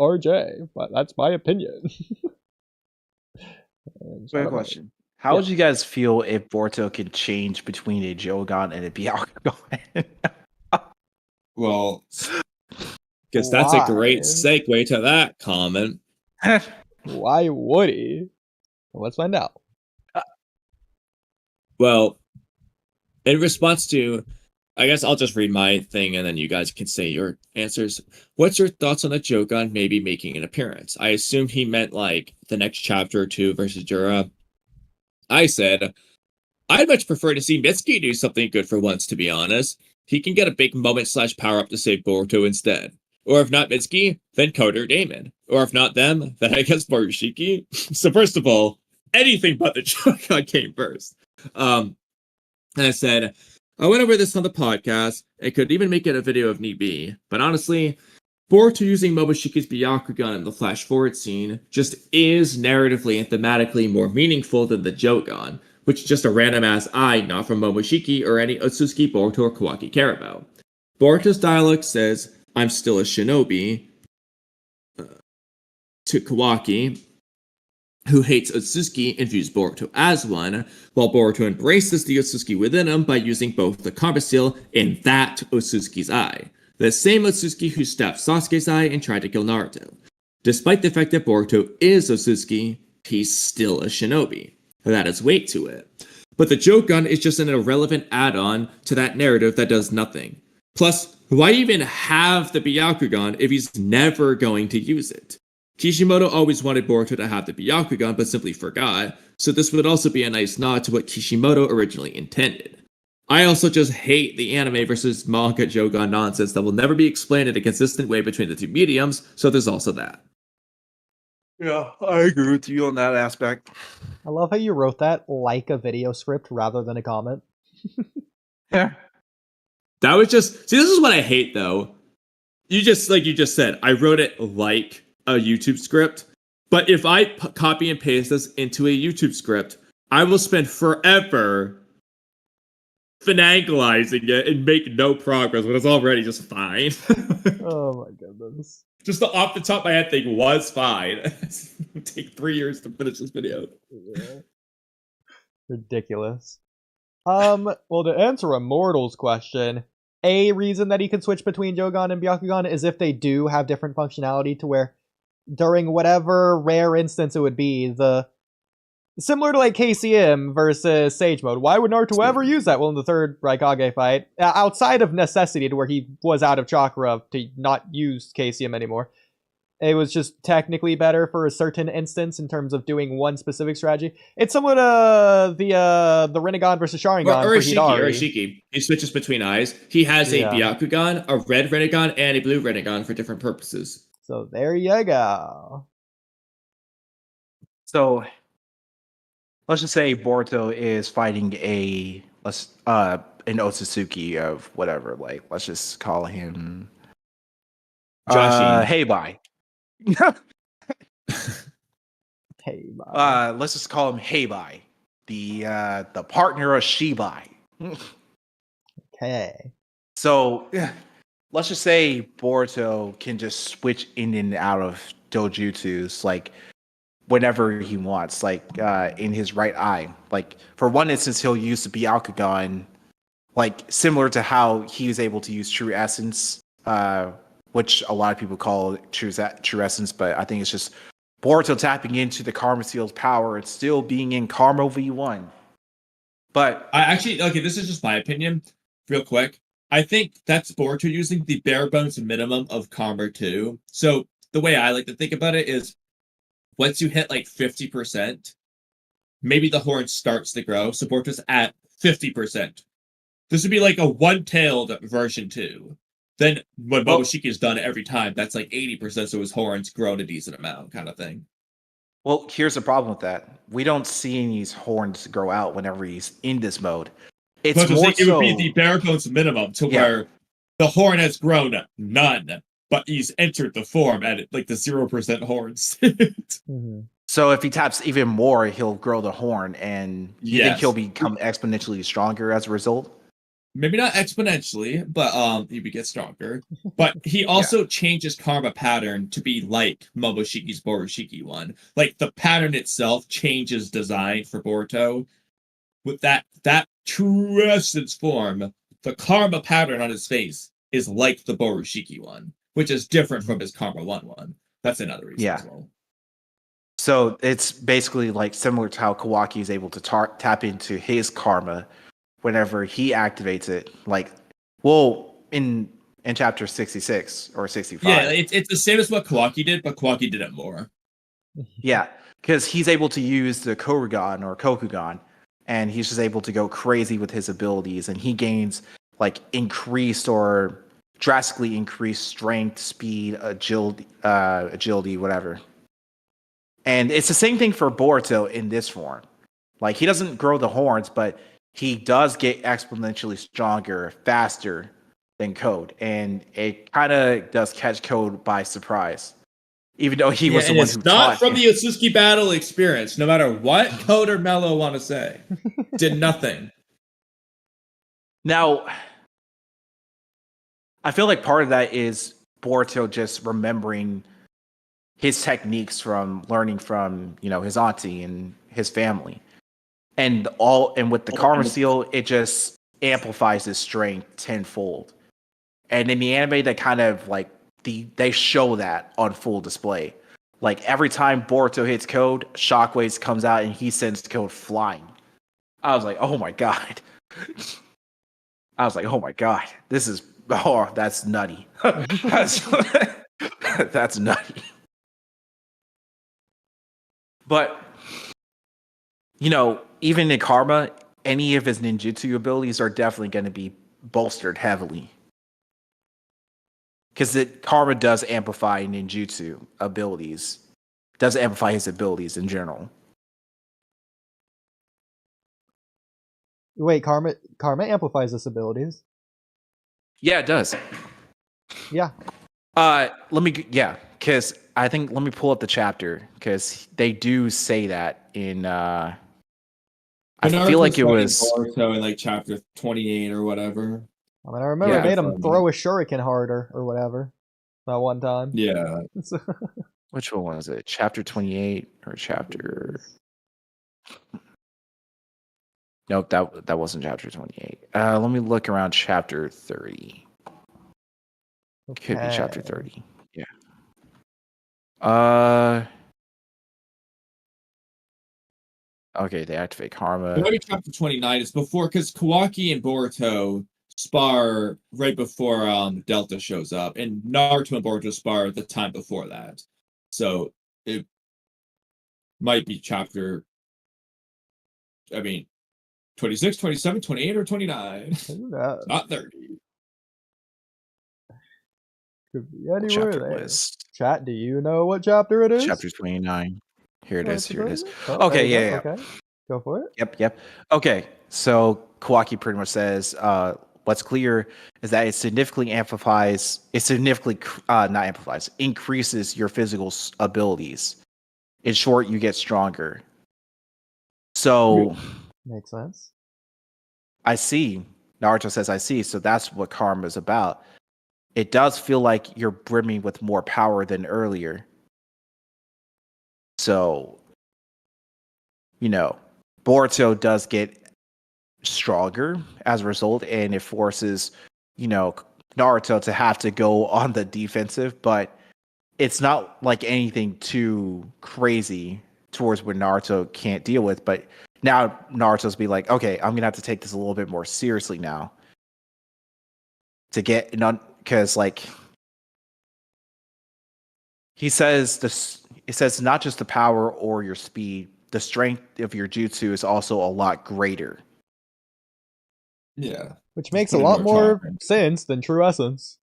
RJ, but that's my opinion. Great question. How would you guys feel if Boruto could change between a Jougan and a Byakugan? Well, guess that's a great segue to that comment. Why would he? Let's find out. Well, in response to, I guess I'll just read my thing and then you guys can say your answers. What's your thoughts on a Jougan maybe making an appearance? I assume he meant like the next chapter or two versus Jura. I said, I'd much prefer to see Mitsuki do something good for once, to be honest. He can get a big moment / power up to save Boruto instead. Or if not Mitsuki, then Koda or Damon. Or if not them, then I guess Borushiki. So first of all, anything but the Jougan came first. And I said, I went over this on the podcast. I could even make it a video if need be. But honestly, Boruto using Momoshiki's Byakugan in the flash forward scene just is narratively and thematically more meaningful than the Jougan, which is just a random ass eye not from Momoshiki or any Otsutsuki, Boruto, or Kawaki care about. Boruto's dialogue says, I'm still a shinobi, to Kawaki, who hates Otsutsuki and views Boruto as one, while Boruto embraces the Otsutsuki within him by using both the Karma Seal and that Otsutsuki's eye. The same Otsutsuki who stabbed Sasuke's eye and tried to kill Naruto. Despite the fact that Boruto is Otsutsuki, he's still a shinobi. That has weight to it. But the Jougan is just an irrelevant add-on to that narrative that does nothing. Plus, why even have the Byakugan if he's never going to use it? Kishimoto always wanted Boruto to have the Byakugan but simply forgot, so this would also be a nice nod to what Kishimoto originally intended. I also just hate the anime versus manga Jougan nonsense that will never be explained in a consistent way between the two mediums, so there's also that. Yeah, I agree with you on that aspect. I love how you wrote that like a video script rather than a comment. Yeah. That was just... See, this is what I hate, though. You just said, I wrote it like a YouTube script, but if I copy and paste this into a YouTube script, I will spend forever finagling it and make no progress when it's already just fine. Oh my goodness. Just the off the top of my head thing was fine. It would take 3 years to finish this video. Yeah. Ridiculous. Well, to answer Immortal's question, a reason that he can switch between Jougan and Byakugan is if they do have different functionality to where during whatever rare instance it would be, the similar to like KCM versus Sage Mode. Why would Naruto ever use that? Well, in the third Raikage fight, outside of necessity to where he was out of chakra to not use KCM anymore, it was just technically better for a certain instance in terms of doing one specific strategy. It's similar to the Rinnegan versus Sharingan or for Hidari. Ishiki. He switches between eyes. He has a Byakugan, a red Rinnegan, and a blue Rinnegan for different purposes. So there you go. So let's just say Boruto is fighting an Otsutsuki of whatever. Like, let's just call him Heibai. Heibai. Let's just call him Heibai, the partner of Shibai. Okay. So let's just say Boruto can just switch in and out of dojutsus like whenever he wants, like in his right eye. Like for one instance, he'll use the Byakugan, like similar to how he was able to use True Essence, which a lot of people call True Essence, but I think it's just Boruto tapping into the Karma Seal's power and still being in Karma V1. But this is just my opinion, real quick. I think that's Boruto using the bare bones minimum of Karma 2. So the way I like to think about it is once you hit like 50%, maybe the horn starts to grow. So Boruto's at 50%. This would be like a one-tailed version 2. Then when Momoshiki is done every time, that's like 80%, so his horn's grown a decent amount, kind of thing. Well, here's the problem with that. We don't see any horns grow out whenever he's in this mode. It would be the bare bones minimum to where the horn has grown none, but he's entered the form at like the 0% horns. Mm-hmm. So if he taps even more, he'll grow the horn, and you think he'll become exponentially stronger as a result? maybe not exponentially, but he would get stronger. But he also changes karma pattern to be like Momoshiki's Borushiki one. Like the pattern itself changes design for Boruto. With that true essence form, the karma pattern on his face is like the Borushiki one, which is different from his Karma 1 one. That's another reason as well. So it's basically like similar to how Kawaki is able to tap into his karma whenever he activates it. Like, well, in chapter 66 or 65. Yeah, it's the same as what Kawaki did, but Kawaki did it more. Yeah, because he's able to use the Korugan or Kokugan, and he's just able to go crazy with his abilities, and he gains like increased or drastically increased strength, speed, agility, whatever. And it's the same thing for Boruto in this form. Like, he doesn't grow the horns, but he does get exponentially stronger, faster than Code. And it kind of does catch Code by surprise. Even though he was the one who taught not from the Otsutsuki battle experience, no matter what Code or Mello want to say. Did nothing. Now, I feel like part of that is Boruto just remembering his techniques from learning from, his auntie and his family. And with the Karma Seal, it just amplifies his strength tenfold. And in the anime, they kind of like they show that on full display. Like every time Boruto hits Code, Shockwaves comes out and he sends Code flying. I was like, oh my god. That's nutty. That's nutty. But, even in Karma, any of his ninjutsu abilities are definitely going to be bolstered heavily. Because Karma does amplify ninjutsu abilities. Does amplify his abilities in general. Wait, Karma amplifies his abilities. Yeah, it does. Yeah. Because let me pull up the chapter, because they do say that in, I feel like it was Boruto in like chapter 28 or whatever. I mean, I remember it made him throw a shuriken harder or whatever that one time. Yeah. Which one was it? Chapter 28 or chapter... Nope, that wasn't chapter 28. Let me look around chapter 30. Okay. Could be chapter 30. Yeah. Okay, they activate Karma. Maybe chapter 29 is before, because Kawaki and Boruto spar right before Delta shows up, and Naruto and Boruto spar the time before that. So it might be chapter, 26, 27, 28, or 29. Not 30. Could be anywhere there. Chat, do you know what chapter it is? Chapter 29. Here it is. Okay, yeah. Okay, go for it. Yep. Okay, so Kawaki pretty much says, what's clear is that it significantly increases your physical abilities. In short, you get stronger. So... Makes sense. I see. Naruto says, I see. So that's what Karma is about. It does feel like you're brimming with more power than earlier. So, Boruto does get stronger as a result, and it forces, Naruto to have to go on the defensive, but it's not like anything too crazy towards what Naruto can't deal with. But now Naruto's be like, okay, I'm going to have to take this a little bit more seriously now. To get, because he says this, it says not just the power or your speed, the strength of your jutsu is also a lot greater. Yeah. Which makes a lot more sense than True Essence.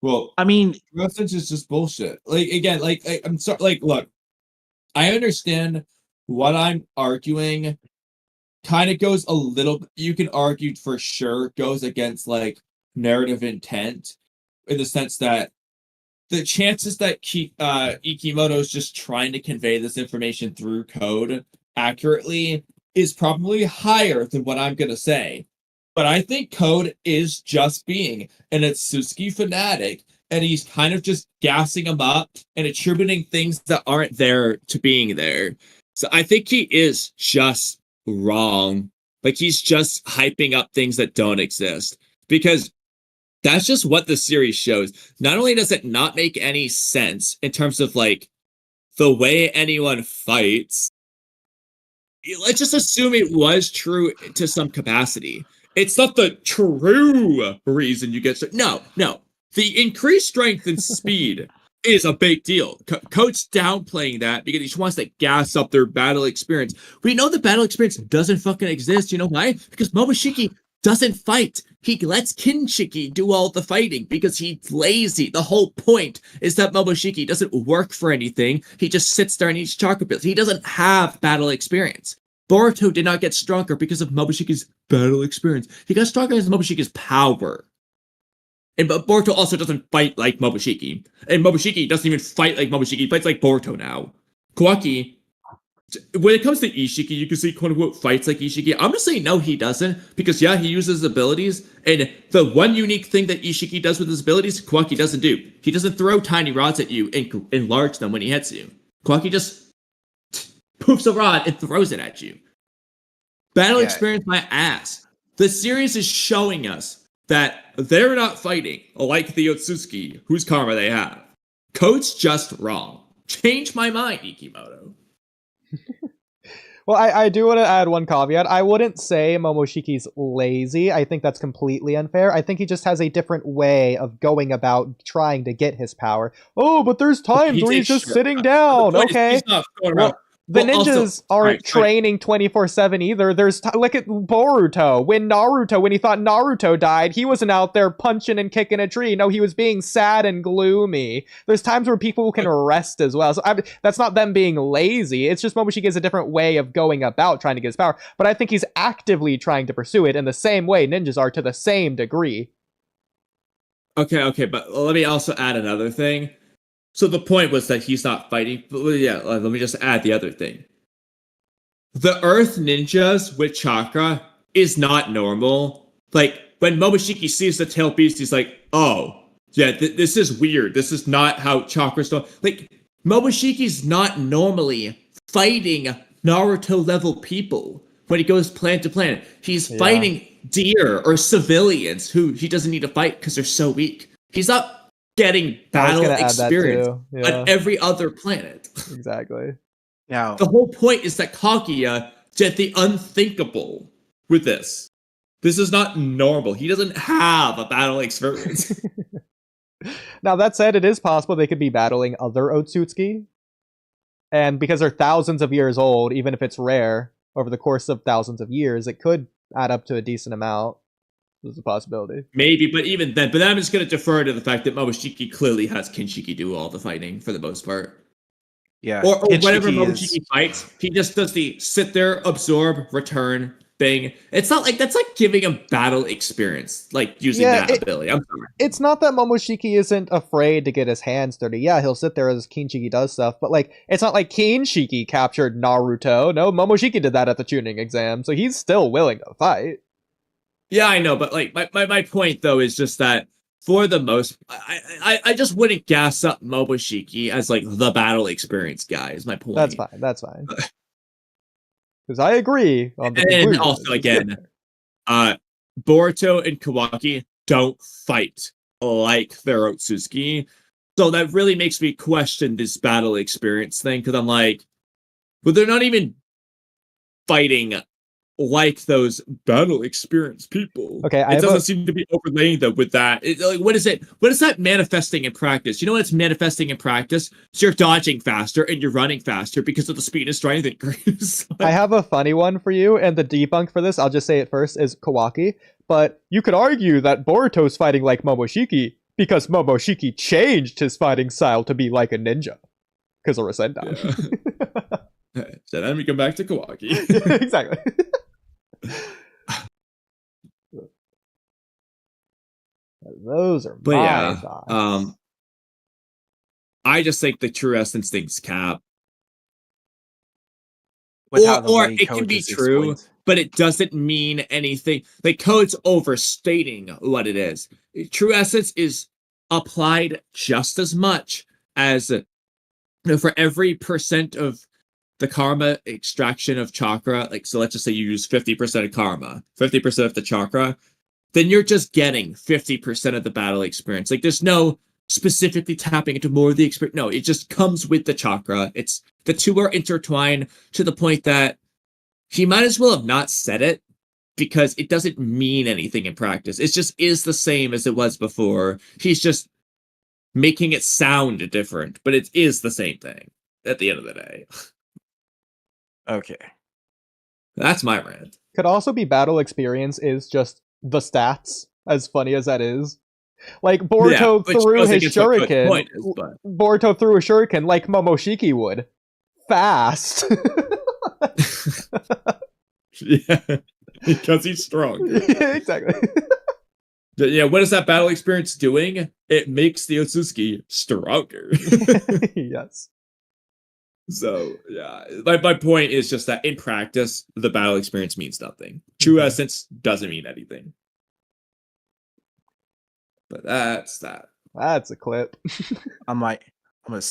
Well, True Essence is just bullshit. I'm sorry, look, I understand what I'm arguing kind of goes a little, you can argue for sure, goes against narrative intent, in the sense that the chances that Ikimoto is just trying to convey this information through code accurately is probably higher than what I'm going to say. But I think Code is just being an Atsuki fanatic, and he's kind of just gassing him up and attributing things that aren't there to being there. So I think he is just wrong. Like he's just hyping up things that don't exist. Because that's just what the series shows. Not only does it not make any sense in terms of like the way anyone fights, let's just assume it was true to some capacity. It's not the true reason you get no. The increased strength and speed is a big deal. Coach downplaying that because he just wants to gas up their battle experience. We know the battle experience doesn't fucking exist. You know why? Because Momoshiki doesn't fight. He lets Kinshiki do all the fighting because he's lazy. The whole point is that Momoshiki doesn't work for anything. He just sits there and eats chocolate pills. He doesn't have battle experience. Boruto did not get stronger because of Moboshiki's battle experience. He got stronger because of Moboshiki's power. And but Boruto also doesn't fight like Momoshiki. And Momoshiki doesn't even fight like Momoshiki. He fights like Boruto now. Kawaki, when it comes to Ishiki, you can see quote-unquote fights like Ishiki. I'm going to say no, he doesn't. Because yeah, he uses his abilities. And the one unique thing that Ishiki does with his abilities, Kawaki doesn't do. He doesn't throw tiny rods at you and enlarge them when he hits you. Kawaki just poofs a rod and throws it at you. Battle experience my ass. The series is showing us that they're not fighting like the Otsutsuki, whose karma they have. Code's just wrong. Change my mind, Ikimoto. Well, I do want to add one caveat. I wouldn't say Momoshiki's lazy. I think that's completely unfair. I think he just has a different way of going about trying to get his power. Oh, but there's times where he's just sitting down. Okay. He's not going around. The ninjas aren't training 24/7 either. Look at Boruto. When he thought Naruto died, he wasn't out there punching and kicking a tree. No, he was being sad and gloomy. There's times where people can rest as well. So that's not them being lazy. It's just Momoshiki has a different way of going about trying to get his power. But I think he's actively trying to pursue it in the same way ninjas are to the same degree. Okay, but let me also add another thing. So the point was that he's not fighting. But yeah, let me just add the other thing. The Earth ninjas with chakra is not normal. Like, when Momoshiki sees the tail beast, he's like, oh, yeah, this is weird. This is not how chakras don't... Like, Momoshiki's not normally fighting Naruto-level people when he goes planet to planet. He's fighting deer or civilians who he doesn't need to fight because they're so weak. He's not getting battle experience on every other planet. Exactly. Now, the whole point is that Kaguya did the unthinkable with this. This is not normal. He doesn't have a battle experience. Now, that said, it is possible they could be battling other Otsutsuki. And because they're thousands of years old, even if it's rare, over the course of thousands of years, it could add up to a decent amount. There's a possibility. Maybe, but even then, but I'm just going to defer to the fact that Momoshiki clearly has Kinshiki do all the fighting for the most part. Yeah. Or whenever Momoshiki fights, he just does the sit there, absorb, return thing. It's not like that's like giving him battle experience, like using that ability. I'm sorry. It's not that Momoshiki isn't afraid to get his hands dirty. Yeah, he'll sit there as Kinshiki does stuff, but like it's not like Kinshiki captured Naruto. No, Momoshiki did that at the tuning exam, so he's still willing to fight. Yeah, I know, but like my point though is just that for the most, I just wouldn't gas up Momoshiki as like the battle experience guy. Is my point. That's fine. Because I agree on the and also again, Boruto and Kawaki don't fight like their Otsutsuki, so that really makes me question this battle experience thing. Because I'm like, but they're not even fighting like those battle experience people. Okay, it doesn't seem to be overlaying them with that. Like, what is it? What is that manifesting in practice? You know what it's manifesting in practice? So you're dodging faster and you're running faster because of the speed and strength increase. I have a funny one for you, and the debunk for this, I'll just say it first, is Kawaki. But you could argue that Boruto's fighting like Momoshiki because Momoshiki changed his fighting style to be like a ninja. Because of Rasengan. Yeah. So then we come back to Kawaki. Exactly. Those are my thoughts. I just think the true essence things cap. Or it can be true. but it doesn't mean anything. Like, code's overstating what it is. True essence is applied just as much as for every percent of the karma extraction of chakra. Like, so let's just say you use 50% of karma, 50% of the chakra, then you're just getting 50% of the battle experience. Like, there's no specifically tapping into more of the experience. No, it just comes with the chakra. It's the two are intertwined to the point that he might as well have not said it, because it doesn't mean anything in practice. It just is the same as it was before. He's just making it sound different, but it is the same thing at the end of the day. Okay. That's my rant. Could also be battle experience is just the stats, as funny as that is. Like, Boruto threw his shuriken. Boruto threw a shuriken like Momoshiki would. Fast. Yeah, because he's strong. Yeah, exactly. Yeah, what is that battle experience doing? It makes the Otsutsuki stronger. Yes. So, yeah, my point is just that in practice, the battle experience means nothing. True essence doesn't mean anything. But that's that. That's a clip. I'm gonna